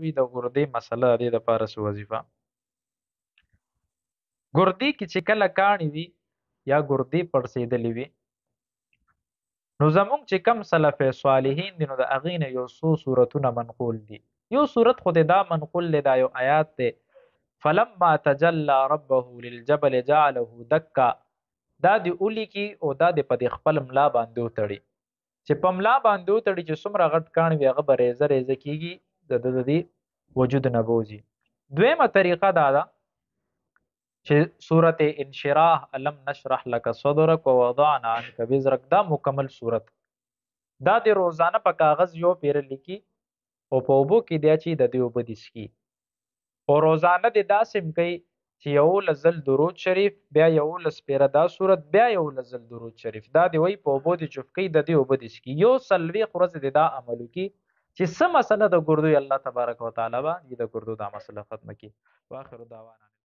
وي د ګردې مسله د لپاره څه وظیفه. ګردې کې چې کله کاڼي وي یا ګردې پړسېدلې وي، نو زمونږ چې کم سلف صالحین دي نو د هغې نه یو څو صورتونه منقول دي. یو صورت خو دې دا منقول دی، دا یو آیات دی، فلما تجلى ربه للجبل جعله دکا. دا د اولی کی او دا د په د خپل ملا باندې وتړي، چې په ملا باندې وتړي چې څومره غټ کاڼ وي هغه به ریزه ریزه کېږي، د دې وجود نه بوځي. دویمه طریقه دا ده چې صورت انشراح الم نشرح لك صدرك ووضعنا عنك وزرك دا مکمل صورت، دا د روزانه په کاغذ یو پیر لیکي او په اوبو کې دی چې د دې اوبه دي څښي، او روزانه د داسې کوي چې 11 ځل درود شریف، بیا 11 پیره دا صورت، بیا 11 ځل درود شریف، دا دی وی په اوبو د چفکۍ د دې اوبه دي څښي. یو څلوېښت ورځې د دا عمل وکړي چې څه مسله د ګردو الله تبارک وتعالی به د ګردو دا مسله ختمه کړي. واخر دعوانا